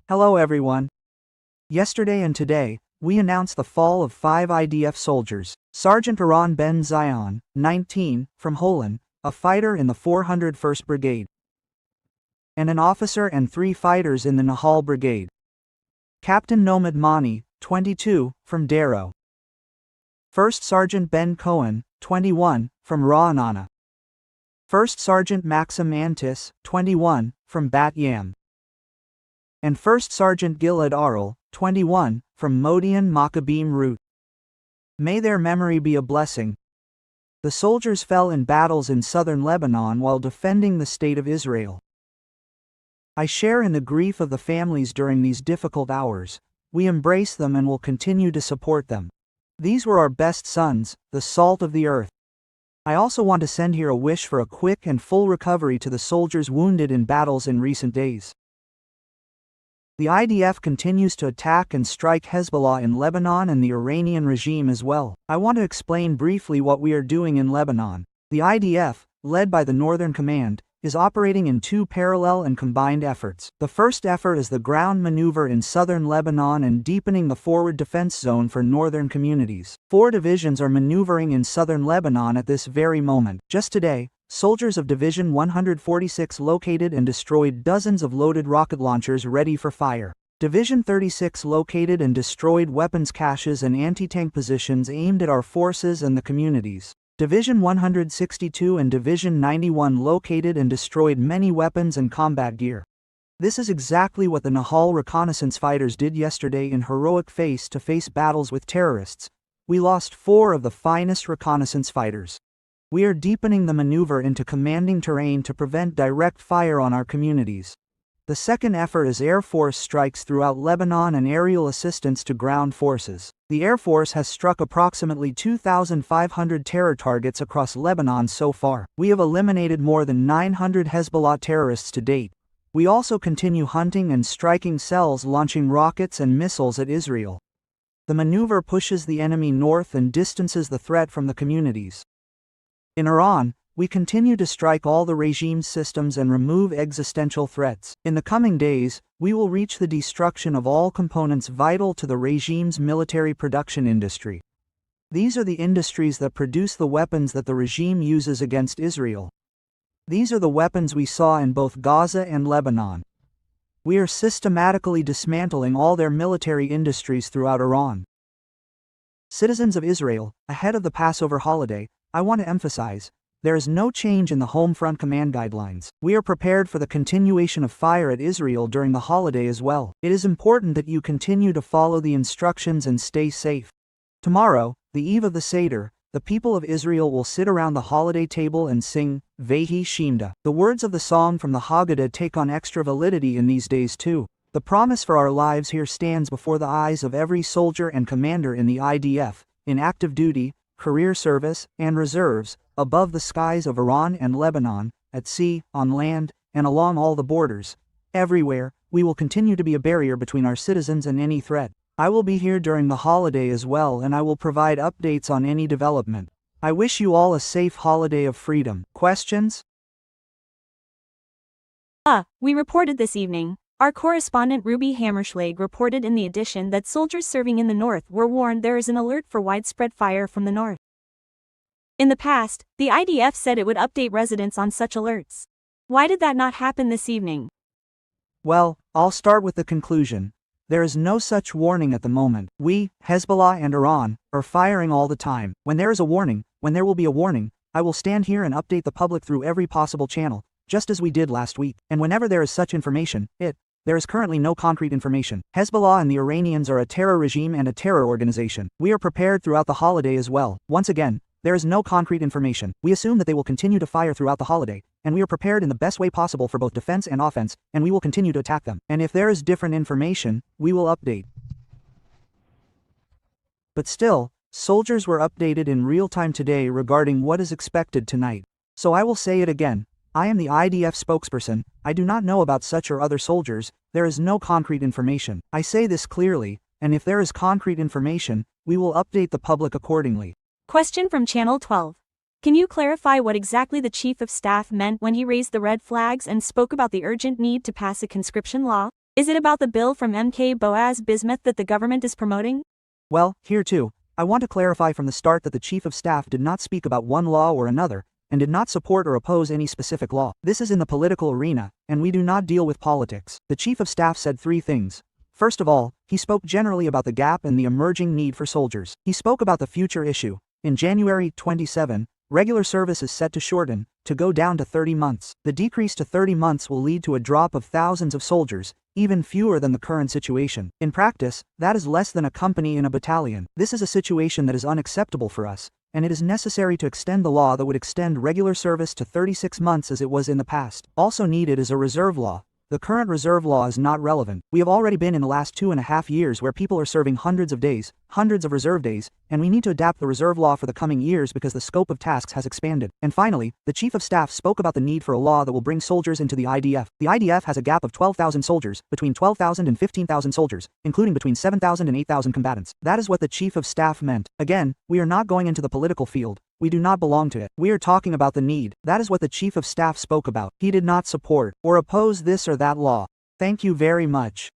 Hello everyone. Yesterday and today, we announced the fall of 5 IDF soldiers. Sergeant Iran Ben Zion, 19, from Holon, a fighter in the 401st Brigade, and an officer and 3 fighters in the Nahal Brigade. Captain Nomad Mani, 22, from Darrow. First Sergeant Ben Cohen, 21, from Ra'anana. First Sergeant Maxim Antis, 21, from Bat Yam. And First Sergeant Gilad Arel, 21, from Modian Maccabim Route. May their memory be a blessing. The soldiers fell in battles in southern Lebanon while defending the state of Israel. I share in the grief of the families during these difficult hours. We embrace them and will continue to support them. These were our best sons, the salt of the earth. I also want to send here a wish for a quick and full recovery to the soldiers wounded in battles in recent days. The IDF continues to attack and strike Hezbollah in Lebanon and the Iranian regime as well. I want to explain briefly what we are doing in Lebanon. The IDF, led by the Northern Command, is operating in 2 parallel and combined efforts. The first effort is the ground maneuver in southern Lebanon and deepening the forward defense zone for northern communities. 4 divisions are maneuvering in southern Lebanon at this very moment. Just today, soldiers of Division 146 located and destroyed dozens of loaded rocket launchers ready for fire. Division 36 located and destroyed weapons caches and anti-tank positions aimed at our forces and the communities. Division 162 and Division 91 located and destroyed many weapons and combat gear. This is exactly what the Nahal reconnaissance fighters did yesterday in heroic face-to-face battles with terrorists. We lost 4 of the finest reconnaissance fighters. We are deepening the maneuver into commanding terrain to prevent direct fire on our communities. The second effort is Air Force strikes throughout Lebanon and aerial assistance to ground forces. The Air Force has struck approximately 2,500 terror targets across Lebanon so far. We have eliminated more than 900 Hezbollah terrorists to date. We also continue hunting and striking cells launching rockets and missiles at Israel. The maneuver pushes the enemy north and distances the threat from the communities. In Iran, we continue to strike all the regime's systems and remove existential threats. In the coming days, we will reach the destruction of all components vital to the regime's military production industry. These are the industries that produce the weapons that the regime uses against Israel. These are the weapons we saw in both Gaza and Lebanon. We are systematically dismantling all their military industries throughout Iran. Citizens of Israel, ahead of the Passover holiday, I want to emphasize, there is no change in the home front command guidelines. We are prepared for the continuation of fire at Israel during the holiday as well. It is important that you continue to follow the instructions and stay safe. Tomorrow, the eve of the Seder, the people of Israel will sit around the holiday table and sing, Vehi Shemda. The words of the song from the Haggadah take on extra validity in these days too. The promise for our lives here stands before the eyes of every soldier and commander in the IDF, in active duty, career service, and reserves, above the skies of Iran and Lebanon, at sea, on land, and along all the borders. Everywhere, we will continue to be a barrier between our citizens and any threat. I will be here during the holiday as well, and I will provide updates on any development. I wish you all a safe holiday of freedom. Questions? We reported this evening. Our correspondent Ruby Hammerschlag reported in the edition that soldiers serving in the north were warned there is an alert for widespread fire from the north. In the past, the IDF said it would update residents on such alerts. Why did that not happen this evening? Well, I'll start with the conclusion. There is no such warning at the moment. We, Hezbollah and Iran, are firing all the time. When there is a warning, when there will be a warning, I will stand here and update the public through every possible channel, just as we did last week. And whenever there is such information, there is currently no concrete information. Hezbollah and the Iranians are a terror regime and a terror organization. We are prepared throughout the holiday as well. Once again, there is no concrete information. We assume that they will continue to fire throughout the holiday, and we are prepared in the best way possible for both defense and offense, and we will continue to attack them. And if there is different information, we will update. But still, soldiers were updated in real time today regarding what is expected tonight. So I will say it again. I am the IDF spokesperson. I do not know about such or other soldiers. There is no concrete information. I say this clearly, and if there is concrete information, we will update the public accordingly. Question from Channel 12. Can you clarify what exactly the Chief of Staff meant when he raised the red flags and spoke about the urgent need to pass a conscription law? Is it about the bill from MK Boaz Bismuth that the government is promoting? Well, here too, I want to clarify from the start that the Chief of Staff did not speak about one law or another, and did not support or oppose any specific law. This is in the political arena, and we do not deal with politics. The Chief of Staff said three things. First of all, he spoke generally about the gap and the emerging need for soldiers. He spoke about the future issue. In January 27, regular service is set to shorten, to go down to 30 months. The decrease to 30 months will lead to a drop of thousands of soldiers, even fewer than the current situation. In practice, that is less than a company in a battalion. This is a situation that is unacceptable for us, and it is necessary to extend the law that would extend regular service to 36 months as it was in the past. Also needed is a reserve law. The current reserve law is not relevant. We have already been in the last 2.5 years where people are serving hundreds of days, hundreds of reserve days, and we need to adapt the reserve law for the coming years because the scope of tasks has expanded. And finally, the Chief of Staff spoke about the need for a law that will bring soldiers into the IDF. The IDF has a gap of 12,000 soldiers, between 12,000 and 15,000 soldiers, including between 7,000 and 8,000 combatants. That is what the Chief of Staff meant. Again, we are not going into the political field. We do not belong to it. We are talking about the need. That is what the Chief of Staff spoke about. He did not support or oppose this or that law. Thank you very much.